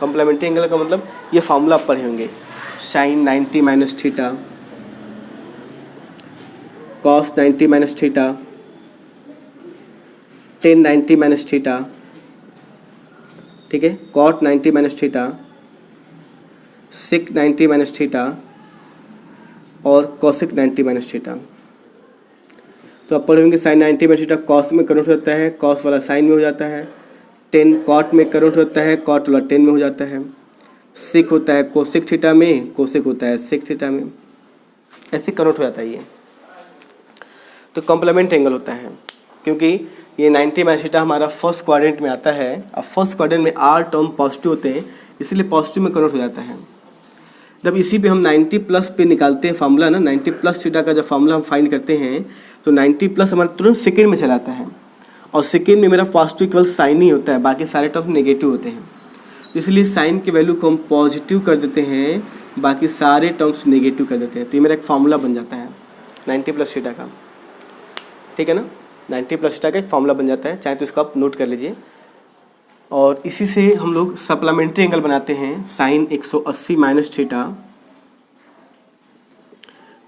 Complementary angle का मतलब ये फार्मूला आप पढ़े होंगे, sine 90 minus theta, cos 90 minus theta, tan 90 minus theta, ठीक है, cot 90 minus theta, sec 90 minus theta और कॉसिक 90 माइनस थीटा। तो आप पढ़ेंगे साइन 90 माइनस थीटा कॉस में कन्वर्ट होता है, कॉस वाला साइन में हो जाता है, टेन कॉट में कन्वर्ट होता है, कॉट वाला टेन में हो जाता है, सिक होता है कोसिक थीटा में, कोसिक होता है सिक थीटा में, ऐसे कन्वर्ट हो जाता है ये। तो कॉम्प्लीमेंट एंगल होता है क्योंकि ये 90 माइनस थीटा हमारा फर्स्ट क्वाड्रेंट में आता है। अब फर्स्ट क्वाड्रेंट में आर टर्म पॉजिटिव होते हैं इसलिए पॉजिटिव में कन्वर्ट हो जाता है। जब इसी पे हम 90 प्लस पे निकालते हैं फार्मूला ना, 90 प्लस थीटा का जब फार्मूला हम फाइंड करते हैं तो 90 प्लस हमारा तुरंत सेकेंड में चलाता है और सेकेंड में मेरा पॉजिटिव केवल साइन ही होता है, बाकी सारे टर्म नेगेटिव होते हैं। इसलिए साइन के वैल्यू को हम पॉजिटिव कर देते हैं, बाकी सारे टर्म्स नेगेटिव कर देते हैं। तो ये मेरा एक फार्मूला बन जाता है 90 प्लस थीटा का, ठीक है ना, 90 प्लस थीटा का एक फार्मूला बन जाता है, चाहे तो इसको आप नोट कर लीजिए। और इसी से हम लोग सप्लीमेंट्री एंगल बनाते हैं, sine 180 minus theta,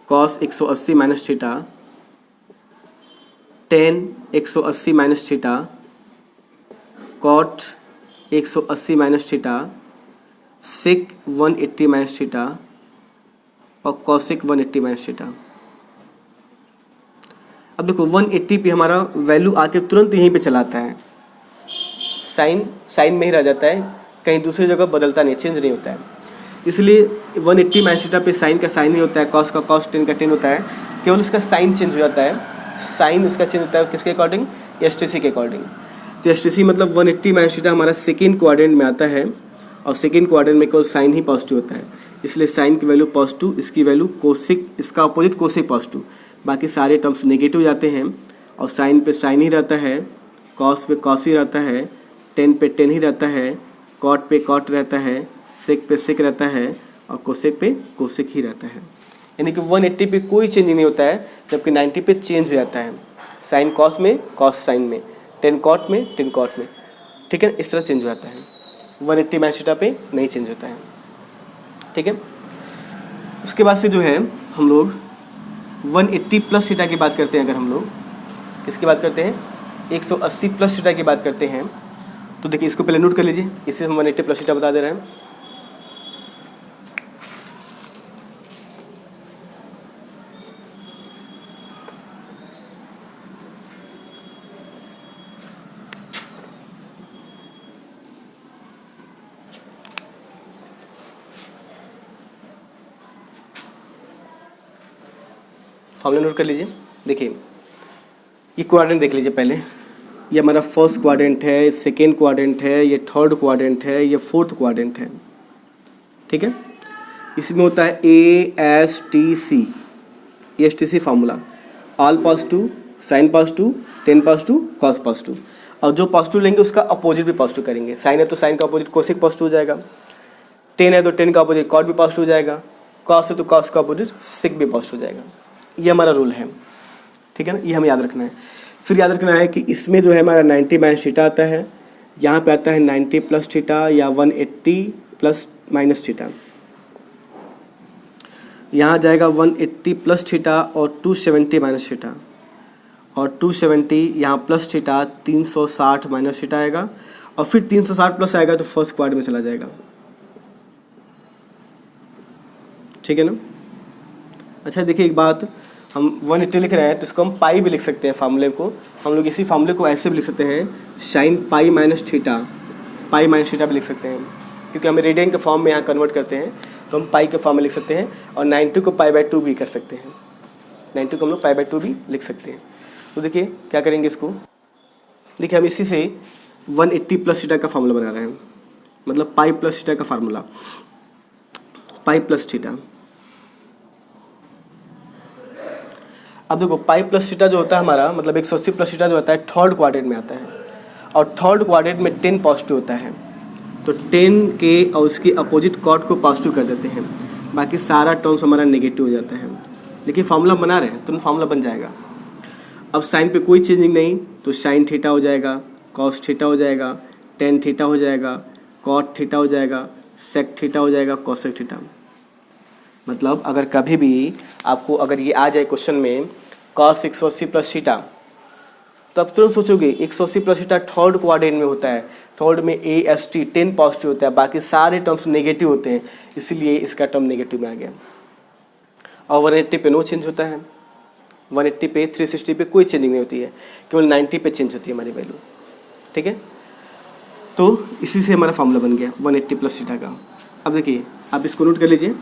cos 180 minus theta, tan 180 minus theta, cot 180 minus theta, sec 180 minus theta और कॉसिक 180 माइनस थीटा। अब देखो 180 पे हमारा वैल्यू आके तुरंत यहीं पे चलाता है, साइन में ही रह जाता है, कहीं दूसरी जगह बदलता नहीं, चेंज नहीं होता है। इसलिए 180 माइनस थीटा पे साइन का साइन ही होता है, कॉस का कॉस, टेन का टेन होता है, केवल उसका साइन चेंज हो जाता है। साइन उसका चेंज होता है किसके अकॉर्डिंग, एसटीसी के अकॉर्डिंग। तो एसटीसी मतलब 180 माइनस थीटा हमारा सेकेंड क्वाड्रेंट में आता है और सेकेंड क्वाड्रेंट में केवल साइन ही पॉजिटिव होता है, इसलिए साइन की वैल्यू पॉजिटिव, इसकी वैल्यू कोसिक, इसका अपोजिट कोसिक पॉजिटिव, बाकी सारे टर्म्स नेगेटिव जाते हैं। और साइन पे साइन ही रहता है, कॉस पे कॉस ही रहता है, टेन पे टेन ही रहता है, कॉट पे कॉट रहता है, सेक पे सेक रहता है और कोसेक पे कोसेक ही रहता है। यानी कि 180 पे कोई चेंज नहीं होता है, जबकि 90 पे चेंज हो जाता है, साइन कॉस में, कॉस साइन में, टेन कॉट में, टेन कॉट में, ठीक है, इस तरह चेंज हो जाता है। 180 माइनस थीटा पे नहीं चेंज होता है, ठीक है। उसके बाद से जो है हम लोग 180 प्लस थीटा की बात करते हैं। अगर हम लोग किसकी बात करते हैं, 180 प्लस थीटा की बात करते हैं, तो देखिए इसको पहले नोट कर लीजिए, इससे हम 180 प्लस थीटा बता दे रहे हैं। फार्मूला नोट कर लीजिए। देखिए ये क्वाड्रेंट देख लीजिए पहले, ये हमारा फर्स्ट क्वाड्रेंट है, सेकेंड क्वाड्रेंट है, ये थर्ड क्वाड्रेंट है, ये फोर्थ क्वाड्रेंट है, ठीक है। इसमें होता है ASTC, ASTC formula, all positive, sine positive, tan positive, cos positive. और जो पॉजिटिव लेंगे उसका अपोजिट भी पॉजिटिव करेंगे। साइन है तो साइन का अपोजिट कोसिक पॉजिटिव हो जाएगा, टेन है तो टेन का अपोजिट कॉट भी पॉजिटिव हो जाएगा, कॉस है तो कॉस का अपोजिट सिक भी पॉजिटिव हो जाएगा। ये हमारा रूल है, ठीक है ना, ये हमें याद रखना है। फिर याद रखना है कि इसमें जो है हमारा 90 माइनस थीटा आता है, यहाँ पे आता है 90 प्लस थीटा या 180 प्लस माइनस थीटा, यहाँ जाएगा 180 प्लस थीटा और 270 माइनस थीटा, और 270 यहाँ प्लस थीटा 360 माइनस थीटा आएगा, और फिर 360 प्लस आएगा तो फर्स्ट क्वाड्रेंट में चला जाएगा, ठीक है ना। अच्छा देखिए एक बात, हम 180 लिख रहे हैं तो इसको हम पाई भी लिख सकते हैं। फार्मूले को हम लोग इसी फार्मूले को ऐसे भी लिख सकते हैं, sine pi minus theta, pi minus theta भी लिख सकते हैं, क्योंकि हम रेडियन के फॉर्म में यहाँ कन्वर्ट करते हैं तो हम पाई के फॉर्म में लिख सकते हैं। और 90 को पाई/2 भी कर सकते हैं, 90 को हम लोग पाई/2 भी लिख सकते हैं। तो देखिए क्या करेंगे इसको, देखिए हम इसी से 180 प्लस थीटा का फार्मूला बना रहे हैं, मतलब पाई प्लस थीटा का फार्मूला, पाई प्लस थीटा। अब देखो पाई प्लस थीटा जो होता है हमारा, मतलब 180 प्लस थीटा जो होता है थर्ड क्वाड्रेंट में आता है, और थर्ड क्वाड्रेंट में 10 पॉजिटिव होता है, तो 10 के और उसके अपोजिट कॉट को पॉजिटिव कर देते हैं, बाकी सारा टर्म्स हमारा नेगेटिव हो जाता है। लेकिन फार्मूला बना रहे हैं तो फार्मूला बन जाएगा। अब साइन पे कोई चेंजिंग नहीं, तो साइन थीटा हो जाएगा, कॉस थीटा हो जाएगा, टेन थीटा हो जाएगा, कॉट थीटा हो जाएगा, सेक थीटा हो जाएगा, कॉसेक थीटा। मतलब अगर कभी भी आपको अगर ये आ जाए क्वेश्चन में कॉस 180 प्लस थीटा, तो आप तुरंत सोचोगे 180 प्लस थीटा थर्ड क्वाड्रेंट में होता है, थर्ड में AST 10 पॉजिटिव होता है, बाकी सारे टर्म्स नेगेटिव होते हैं, इसलिए इसका टर्म नेगेटिव में आ गया। और 180 पे नो चेंज होता है, 180 पे 360 पे कोई चेंजिंग नहीं होती है, केवल 90 पे चेंज होती है हमारी वैल्यू। ठीक है, तो इसी से हमारा फॉर्मूला बन गया 180 प्लस थीटा का। अब देखिए आप इसको नोट कर लीजिए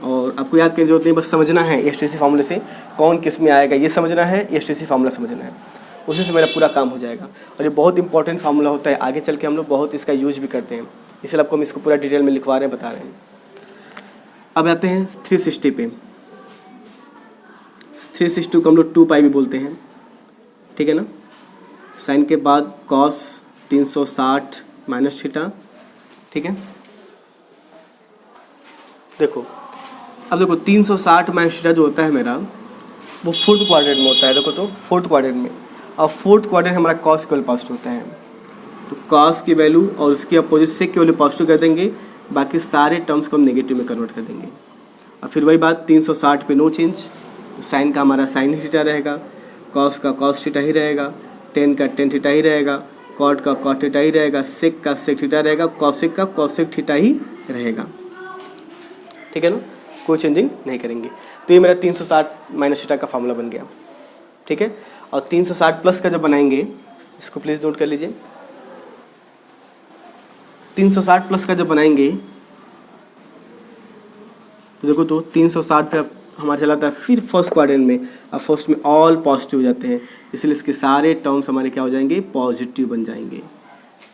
और आपको याद करने की जरूरत नहीं, बस समझना है STC फार्मूले से कौन किस में आएगा ये समझना है, STC फार्मूला समझना है, उसी से मेरा पूरा काम हो जाएगा। और ये बहुत इंपॉर्टेंट फार्मूला होता है, आगे चल के हम लोग बहुत इसका यूज भी करते हैं, इसलिए आपको हम इसको पूरा डिटेल में लिखवा रहे हैं, बता रहे हैं। अब आते हैं 360 पे। 360 को हम लोग 2 पाई भी बोलते हैं, ठीक है ना। साइन के बाद कॉस 360 माइनस थीटा, ठीक है। देखो अब देखो 360 माइनस थीटा जो होता है मेरा वो फोर्थ क्वाड्रेंट में होता है। देखो तो फोर्थ क्वाड्रेंट में, और फोर्थ क्वाड्रेंट हमारा कॉस के वैल्यू पॉजिटिव होता है, तो कॉस की वैल्यू और उसकी अपोजिट सेक की वैल्यू पॉजिटिव कर देंगे, बाकी सारे टर्म्स को हम नेगेटिव में कन्वर्ट कर देंगे। और फिर वही बात 360 पे नो चेंज, तो साइन का हमारा साइन थीटा रहेगा, कॉस का कॉस थीटा ही रहेगा, टेन का टेन थीटा ही रहेगा, कॉट का कॉट थीटा ही रहेगा, सेक का सेक थीटा रहेगा, कॉसेक का कॉसेक थीटा ही रहेगा। ठीक है ना, कोई चेंजिंग नहीं करेंगे। तो ये मेरा 360 माइनस थीटा का फार्मूला बन गया। ठीक है, और 360 प्लस का जब बनाएंगे, इसको प्लीज़ नोट कर लीजिए, 360 प्लस का जब बनाएंगे तो देखो तो 360 पे हमारा चला था फिर फर्स्ट क्वाड्रेंट में, और फर्स्ट में ऑल पॉजिटिव हो जाते हैं, इसलिए इसके सारे टर्म्स हमारे क्या हो जाएंगे, पॉजिटिव बन जाएंगे।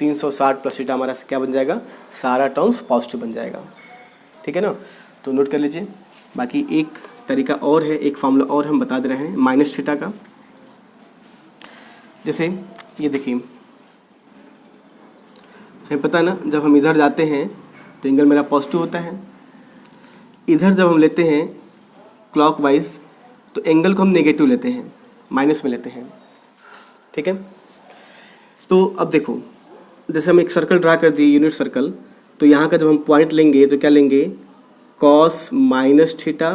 360 प्लस थीटा हमारा क्या बन जाएगा, सारा टर्म्स पॉजिटिव बन जाएगा। ठीक है ना, तो नोट कर लीजिए। बाकी एक तरीका और है, एक फार्मूला और हम बता दे रहे हैं माइनस थीटा का। जैसे ये देखिए, हमें पता है ना, जब हम इधर जाते हैं तो एंगल मेरा पॉजिटिव होता है, इधर जब हम लेते हैं क्लॉकवाइज तो एंगल को हम नेगेटिव लेते हैं, माइनस में लेते हैं। ठीक है, तो अब देखो जैसे हम एक सर्कल ड्रा कर दिए, यूनिट सर्कल, तो यहाँ का जब हम पॉइंट लेंगे तो क्या लेंगे, कॉस माइनस थीटा,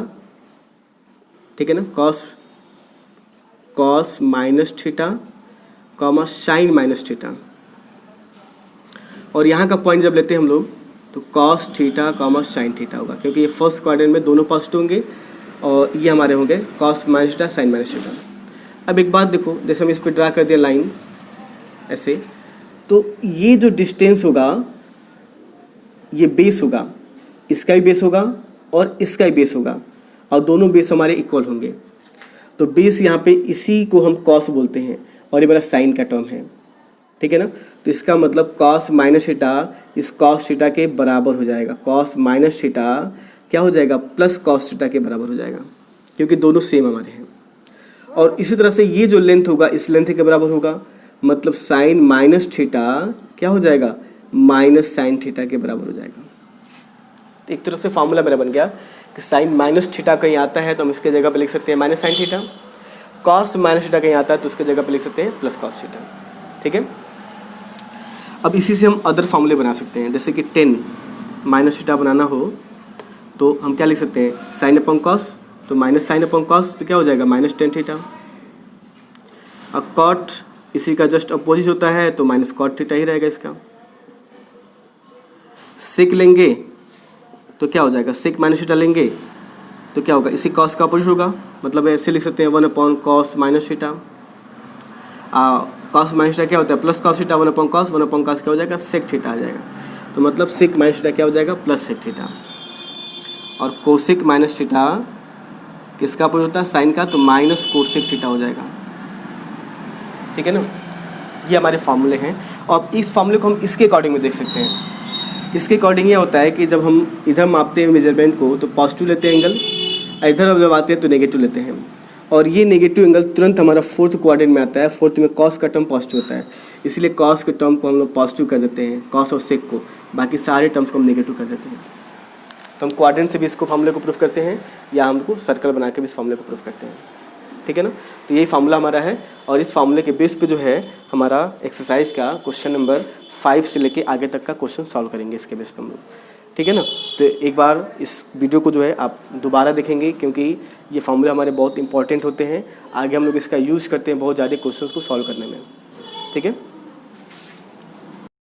ठीक है ना, cos minus theta comma sign minus theta, और यहाँ का पॉइंट जब लेते हैं हम लोग तो cos theta comma sine theta होगा, क्योंकि ये फर्स्ट क्वाड्रेंट में दोनों पॉजिटिव होंगे, और ये हमारे होंगे cos minus theta sine minus theta. अब एक बात देखो, जैसे हम इस पर ड्रा कर दिया लाइन ऐसे, तो ये जो डिस्टेंस होगा ये बेस होगा, इसका भी बेस होगा और इसका भी बेस होगा, और दोनों बेस हमारे इक्वल होंगे। तो बेस यहाँ पे इसी को हम कॉस बोलते हैं, और ये मेरा साइन का टर्म है। ठीक है ना, तो इसका मतलब कॉस माइनस थीटा इस कॉस थीटा के बराबर हो जाएगा, कॉस माइनस थीटा क्या हो जाएगा, प्लस कॉस थीटा के बराबर हो जाएगा, क्योंकि दोनों सेम हमारे हैं। और इसी तरह से ये जो लेंथ होगा इस लेंथ के बराबर होगा, मतलब साइन माइनस थीटा क्या हो जाएगा, माइनस साइन थीटा के बराबर हो जाएगा। तो एक तरह से फार्मूला मेरा बन गया कि साइन माइनस थीटा कहीं आता है तो हम इसके जगह पे लिख सकते हैं minus sine theta, cos minus theta कहीं आता है तो उसके जगह पे लिख सकते हैं प्लस कॉस थीटा। ठीक है, अब इसी से हम अदर फार्मूले बना सकते हैं, जैसे कि 10 माइनस थीटा बनाना हो तो हम क्या लिख सकते हैं, साइन अपॉन कॉस, तो माइनस साइन अपॉन कॉस तो क्या हो जाएगा, माइनस 10 थीटा। और कॉट इसी का जस्ट अपोजिट होता है तो माइनस कॉट थीटा ही रहेगा इसका। सेक लेंगे तो क्या हो जाएगा, सेक माइनस थीटा लेंगे तो क्या होगा, इसी कॉस का अपोजिट होगा, मतलब ऐसे लिख सकते हैं 1 upon cos minus theta. Cos minus theta क्या होता है, plus cos theta, 1 upon cos क्या हो जाएगा, सेक थीटा आ जाएगा, तो मतलब सेक माइनस थीटा क्या हो जाएगा, प्लस सेक थीटा। और कोसेक माइनस थीटा किसका अपोजिट होता है, साइन का, तो माइनस कोसेक थीटा हो जाएगा। ठीक है ना, ये हमारे फार्मूले हैं। और इस फार्मूले को हम इसके अकॉर्डिंग में देख सकते हैं। इसके अकॉर्डिंग ये होता है कि जब हम इधर मापते हैं मेजरमेंट को तो पॉजिटिव लेते हैं एंगल, इधर जब आते हैं तो नेगेटिव लेते हैं, और ये नेगेटिव एंगल तुरंत हमारा फोर्थ क्वाड्रेंट में आता है। फोर्थ में कॉस का टर्म पॉजिटिव होता है, इसलिए कॉस के टर्म को हम लोग पॉजिटिव कर देते हैं, कॉस और सेक को, बाकी सारे टर्म्स को हम नेगेटिव कर देते हैं। तो हम क्वाड्रेंट से भी इसको फार्मूले को प्रूफ करते हैं, या हमको सर्कल बना के भी इस फार्मूले को प्रूफ करते हैं। ठीक है ना। तो यही फार्मूला हमारा है और इस फार्मूले के बेस पे जो है हमारा एक्सरसाइज का क्वेश्चन नंबर 5 से लेके आगे तक का क्वेश्चन सॉल्व करेंगे इसके बेस पे हम लोग, ठीक है ना। तो एक बार इस वीडियो को जो है आप दोबारा देखेंगे क्योंकि ये फार्मूले हमारे बहुत इंपॉर्टेंट होते हैं, आगे हम लोग इसका यूज़ करते हैं बहुत ज़्यादा क्वेश्चंस को सॉल्व करने में, ठीक है।